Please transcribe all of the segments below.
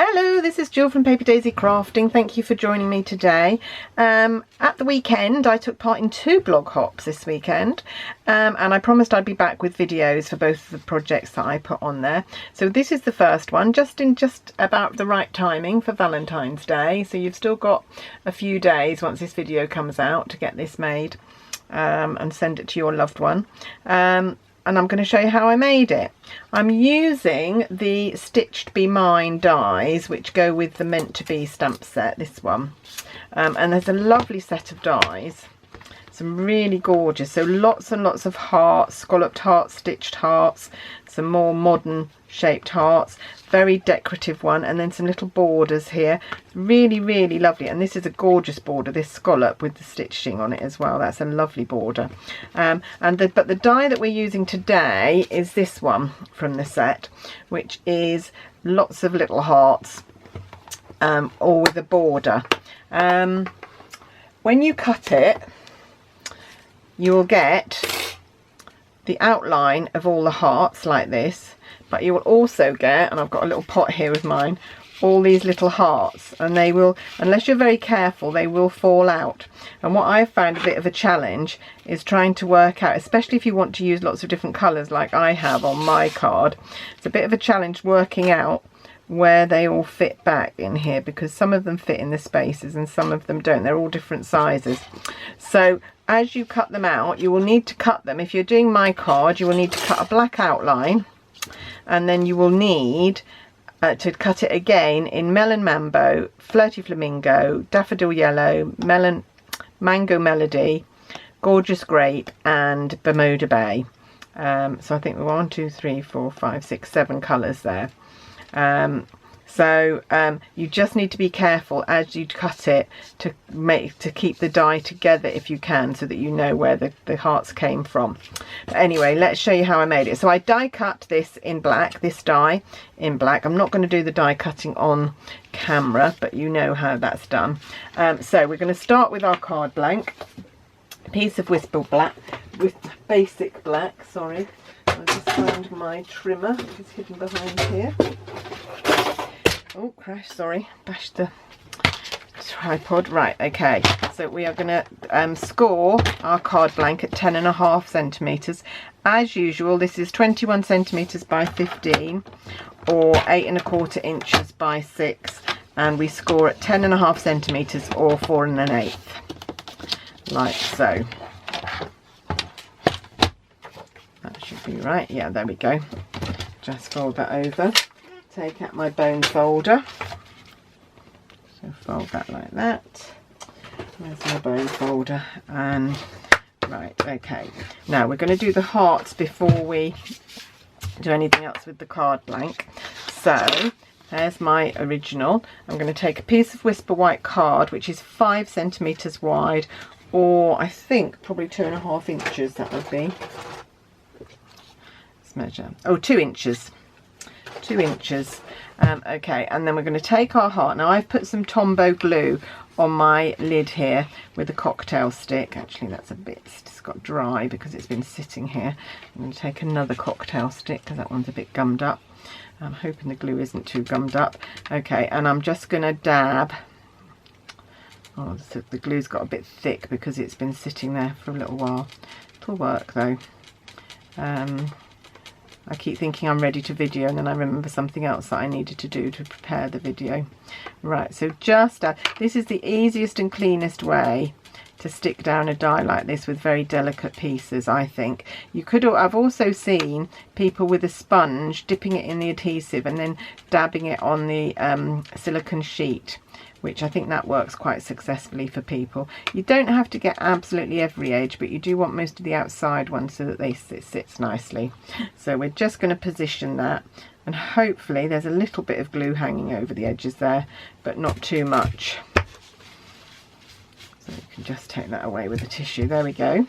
Hello, this is Jill from Paper Daisy Crafting. Thank you for joining me today. At the weekend I took part in 2 blog hops this weekend, and I promised I'd be back with videos for both of the projects that I put on there. So this is the first one, just about the right timing for Valentine's Day, so you've still got a few days once this video comes out to get this made and send it to your loved one. And I'm going to show you how I made it. I'm using the Stitched Be Mine dies, which go with the Meant to Be stamp set, this one. And there's a lovely set of dies, some really gorgeous. So lots and lots of hearts, scalloped hearts, stitched hearts, some more modern shaped hearts, very decorative one, and then some little borders here. Really, really lovely. And this is a gorgeous border, this scallop with the stitching on it as well. That's a lovely border. But the die that we're using today is this one from the set, which is lots of little hearts, all with a border. When you cut it, you will get the outline of all the hearts like this, but you will also get, and I've got a little pot here with mine, all these little hearts, and they will, unless you're very careful, they will fall out. And what I've found a bit of a challenge is trying to work out, especially if you want to use lots of different colours like I have on my card, it's a bit of a challenge working out where they all fit back in here, because some of them fit in the spaces and some of them don't. They're all different sizes. So as you cut them out, you will need to cut them. If you're doing my card, you will need to cut a black outline, and then you will need to cut it again in Melon Mambo, Flirty Flamingo, Daffodil Yellow, Mango Melody, Gorgeous Grape, and Bermuda Bay. So I think we're 1, 2, 3, 4, 5, 6, 7 colours there. You just need to be careful as you cut it to keep the die together if you can, so that you know where the hearts came from. But anyway, let's show you how I made it. So I die cut this in black, this die in black. I'm not going to do the die cutting on camera, but you know how that's done. So we're going to start with our card blank, a piece of basic black, sorry. I just found my trimmer, which is hidden behind here. Oh, crash, sorry, bashed the tripod. Right, okay, so we are going to score our card blank at 10.5 centimetres. As usual, this is 21 centimetres by 15 or 8¼ inches by 6, and we score at 10.5 centimetres or 4 1/8, like so. That should be right. Yeah, there we go. Just fold that over. Take out my bone folder. So fold that like that. There's my bone folder. And right, okay. Now we're going to do the hearts before we do anything else with the card blank. So there's my original. I'm going to take a piece of Whisper White card, which is 5 centimetres wide, or I think probably 2.5 inches that would be. Measure, 2 inches, 2 inches. Okay, and then we're going to take our heart. Now I've put some Tombow glue on my lid here with a cocktail stick. Actually, that's it's got dry because it's been sitting here. I'm going to take another cocktail stick because that one's a bit gummed up. I'm hoping the glue isn't too gummed up. Okay, and I'm just going to dab. Oh, the glue's got a bit thick because it's been sitting there for a little while. It'll work though. I keep thinking I'm ready to video, and then I remember something else that I needed to do to prepare the video. Right, so just this is the easiest and cleanest way to stick down a die like this with very delicate pieces, I think. I've also seen people with a sponge dipping it in the adhesive and then dabbing it on the silicone sheet, which I think that works quite successfully for people. You don't have to get absolutely every edge, but you do want most of the outside ones so that it sits nicely. So we're just going to position that, and hopefully there's a little bit of glue hanging over the edges there, but not too much. So you can just take that away with a tissue. There we go.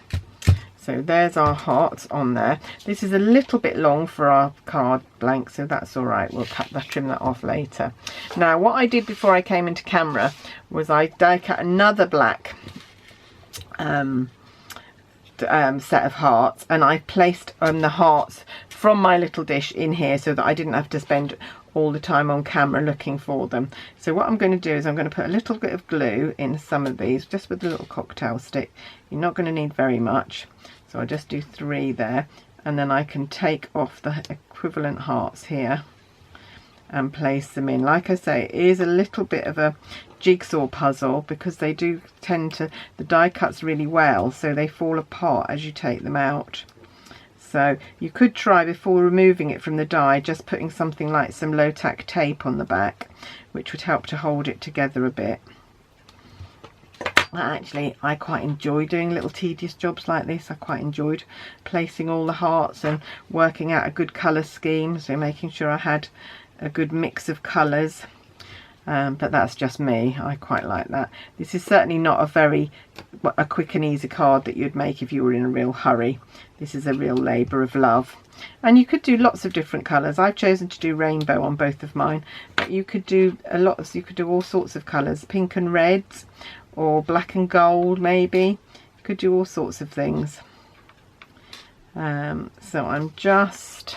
So there's our hearts on there. This is a little bit long for our card blank, so that's all right. We'll trim that off later. Now, what I did before I came into camera was I die cut another black set of hearts, and I placed the hearts from my little dish in here so that I didn't have to spend all the time on camera looking for them. So what I'm going to do is I'm going to put a little bit of glue in some of these, just with a little cocktail stick. You're not going to need very much, so I'll just do 3 there, and then I can take off the equivalent hearts here and place them in. Like I say, it is a little bit of a jigsaw puzzle because they do tend to, the die cuts really well, so they fall apart as you take them out. So you could try, before removing it from the die, just putting something like some low tack tape on the back, which would help to hold it together a bit. Actually, I quite enjoy doing little tedious jobs like this. I quite enjoyed placing all the hearts and working out a good colour scheme, so making sure I had a good mix of colours. But that's just me. I quite like that. This is certainly not a quick and easy card that you'd make if you were in a real hurry. This is a real labour of love. And you could do lots of different colours. I've chosen to do rainbow on both of mine, but you could do you could do all sorts of colours, pink and reds, or black and gold maybe. You could do all sorts of things. So I'm just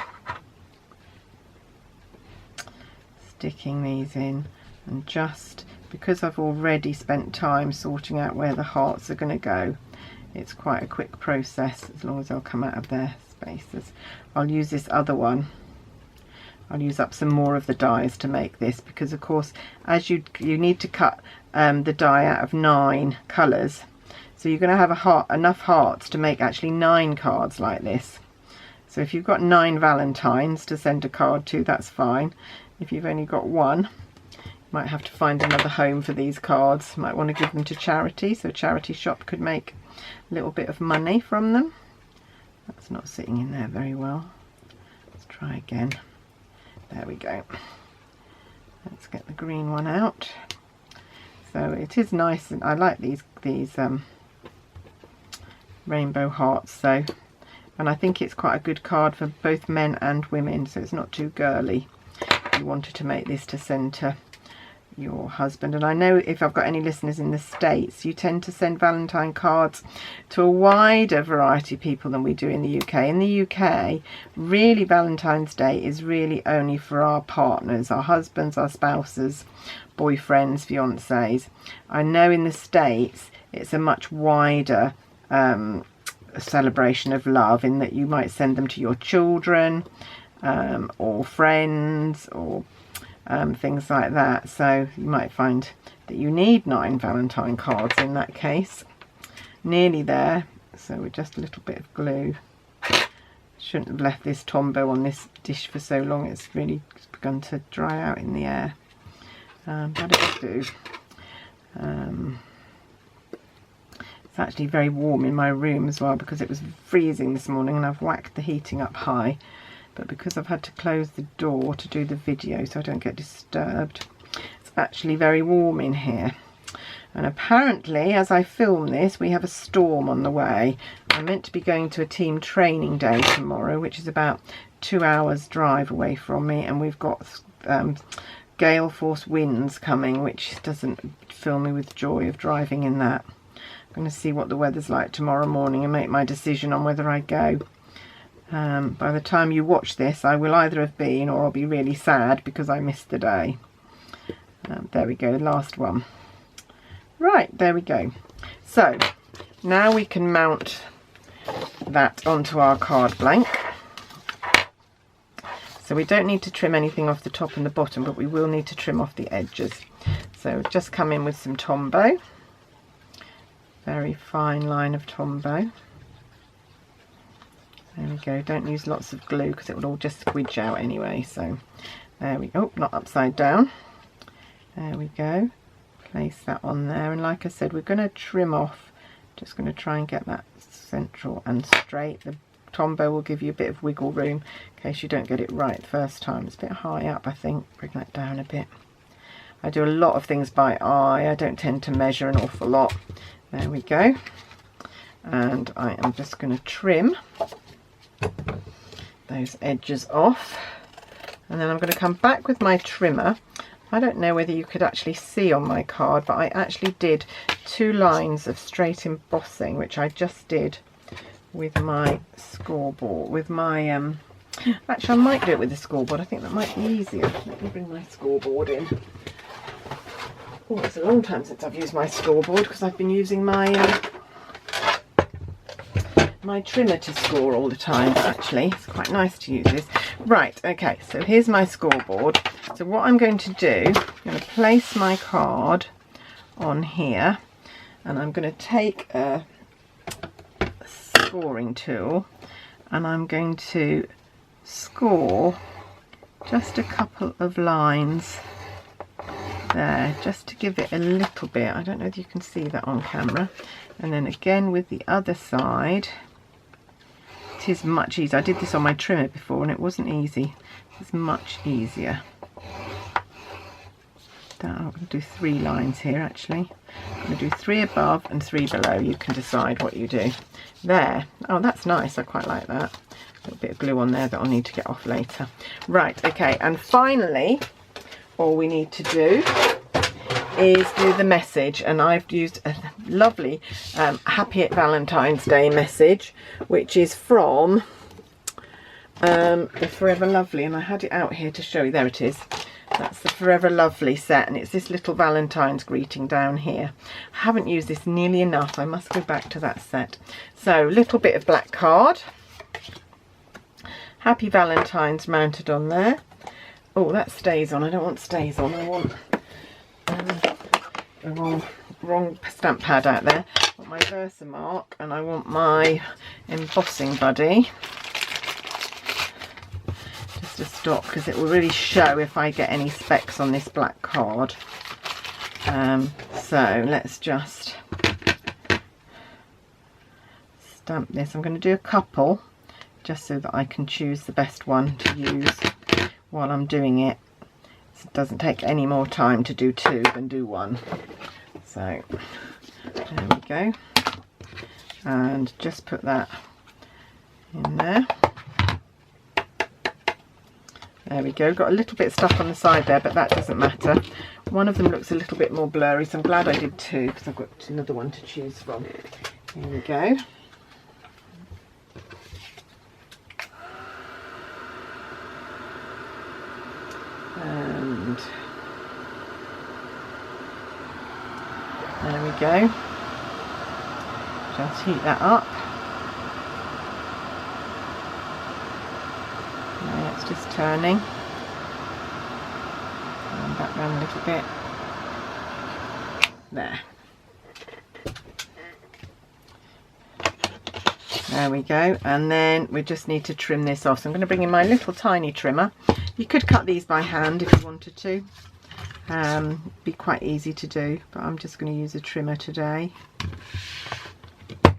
sticking these in, and just because I've already spent time sorting out where the hearts are going to go, it's quite a quick process as long as they'll come out of their spaces. I'll use this other one. I'll use up some more of the dies to make this, because of course as you need to cut the die out of 9 colours, so you're going to have enough hearts to make actually 9 cards like this. So if you've got 9 Valentines to send a card to, that's fine. If you've only got 1, might have to find another home for these cards. Might want to give them to charity, so a charity shop could make a little bit of money from them. That's not sitting in there very well. Let's try again. There we go. Let's get the green one out. So it is nice, and I like these rainbow hearts. So, and I think it's quite a good card for both men and women, so it's not too girly. If you wanted to make this to send to your husband. And I know if I've got any listeners in the States, you tend to send Valentine cards to a wider variety of people than we do in the UK. In the UK, really Valentine's Day is really only for our partners, our husbands, our spouses, boyfriends, fiancés. I know in the States it's a much wider celebration of love, in that you might send them to your children or friends, or things like that. So you might find that you need 9 Valentine cards in that case. Nearly there. So with just a little bit of glue. Shouldn't have left this Tombow on this dish for so long. It's really begun to dry out in the air. But it'll do. It's actually very warm in my room as well, because it was freezing this morning and I've whacked the heating up high. But because I've had to close the door to do the video so I don't get disturbed, it's actually very warm in here. And apparently, as I film this, we have a storm on the way. I'm meant to be going to a team training day tomorrow, which is about 2 hours drive away from me, and we've got gale force winds coming, which doesn't fill me with joy of driving in that. I'm going to see what the weather's like tomorrow morning and make my decision on whether I go. By the time you watch this, I will either have been, or I'll be really sad because I missed the day. There we go, last one. Right, there we go. So now we can mount that onto our card blank. So we don't need to trim anything off the top and the bottom, but we will need to trim off the edges. So just come in with some Tombow. Very fine line of Tombow. There we go. Don't use lots of glue because it will all just squidge out anyway. So there we go. Oh, not upside down. There we go. Place that on there. And like I said, we're going to trim off. Just going to try and get that central and straight. The Tombow will give you a bit of wiggle room in case you don't get it right the first time. It's a bit high up, I think. Bring that down a bit. I do a lot of things by eye. I don't tend to measure an awful lot. There we go. And I am just going to trim those edges off, and then I'm going to come back with my trimmer. I don't know whether you could actually see on my card, but I actually did 2 lines of straight embossing, which I just did with my scoreboard, with my Actually, I might do it with the scoreboard. I think that might be easier. Let me bring my scoreboard in. Oh, it's a long time since I've used my scoreboard because I've been using my my trimmer to score all the time. But actually, it's quite nice to use this. Right, okay, so here's my scoreboard. So what I'm going to do, I'm going to place my card on here, and I'm going to take a scoring tool, and I'm going to score just a couple of lines there, just to give it a little bit. I don't know if you can see that on camera. And then again with the other side. It is much easier. I did this on my trimmer before and it wasn't easy. It's much easier. I'm going to do 3 lines here actually. I'm going to do 3 above and 3 below. You can decide what you do. There. Oh, that's nice. I quite like that. A little bit of glue on there that I'll need to get off later. Right, okay. And finally, all we need to do is do the message, and I've used a lovely Happy Valentine's Day message, which is from the Forever Lovely, and I had it out here to show you. There it is. That's the Forever Lovely set, and it's this little Valentine's greeting down here. I haven't used this nearly enough. I must go back to that set. So, little bit of black card. Happy Valentine's mounted on there. Oh, that stays on. I don't want stays on. I want the wrong stamp pad out there. I want my Versamark, and I want my embossing buddy. Just to stop, because it will really show if I get any specks on this black card. So let's just stamp this. I'm going to do a couple, just so that I can choose the best one to use while I'm doing it. It doesn't take any more time to do 2 than do 1. So there we go, and just put that in there. There we go. Got a little bit stuck on the side there, but that doesn't matter. One of them looks a little bit more blurry, so I'm glad I did 2 because I've got another one to choose from. Here we go. And there we go. Just heat that up. Now it's just turning. And back round a little bit. There. There we go. And then we just need to trim this off. So I'm going to bring in my little tiny trimmer. You could cut these by hand if you wanted to. Be quite easy to do, but I'm just going to use a trimmer today. There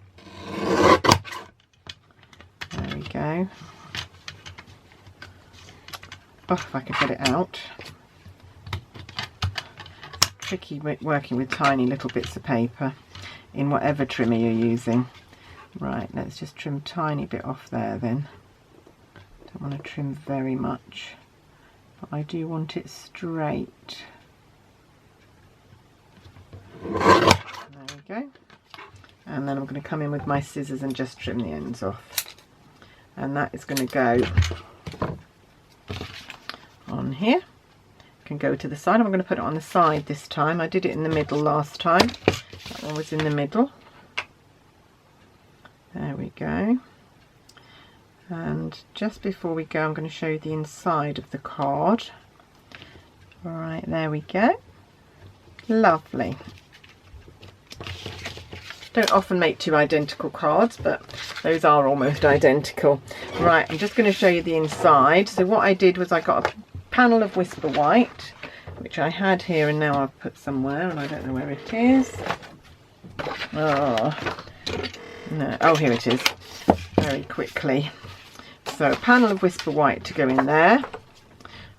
we go. Oh, if I could get it out. It's tricky working with tiny little bits of paper in whatever trimmer you're using. Right, let's just trim a tiny bit off there then. Don't want to trim very much, but I do want it straight. There we go. And then I'm going to come in with my scissors and just trim the ends off. And that is going to go on here. Can go to the side. I'm going to put it on the side this time. I did it in the middle last time. That one was in the middle. There we go. And just before we go, I'm going to show you the inside of the card. All right, there we go. Lovely. Don't often make 2 identical cards, but those are almost identical. Right, I'm just going to show you the inside. So what I did was I got a panel of Whisper White, which I had here and now I've put somewhere and I don't know where it is. Oh, no. Oh, here it is. Very quickly. So a panel of Whisper White to go in there.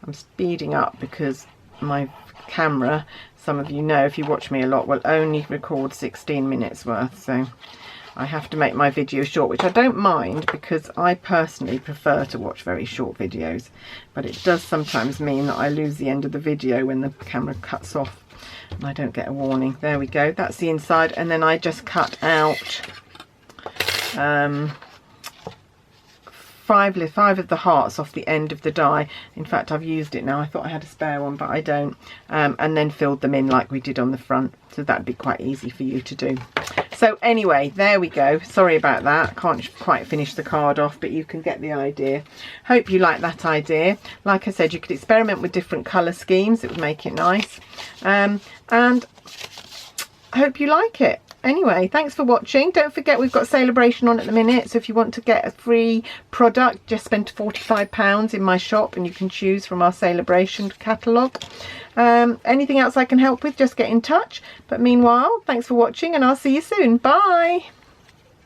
I'm speeding up because my camera, some of you know if you watch me a lot, will only record 16 minutes worth, so I have to make my video short, which I don't mind because I personally prefer to watch very short videos, but it does sometimes mean that I lose the end of the video when the camera cuts off and I don't get a warning. There we go, that's the inside. And then I just cut out five of the hearts off the end of the die. In fact, I've used it now. I thought I had a spare one, but I don't. And then filled them in like we did on the front. So that'd be quite easy for you to do. So anyway, there we go. Sorry about that. I can't quite finish the card off, but you can get the idea. Hope you like that idea. Like I said, you could experiment with different colour schemes. It would make it nice. And I hope you like it. Anyway, thanks for watching. Don't forget we've got Celebration on at the minute, so if you want to get a free product, just spend £45 in my shop and you can choose from our Celebration catalogue. Anything else I can help with, just get in touch. But meanwhile, thanks for watching and I'll see you soon. Bye.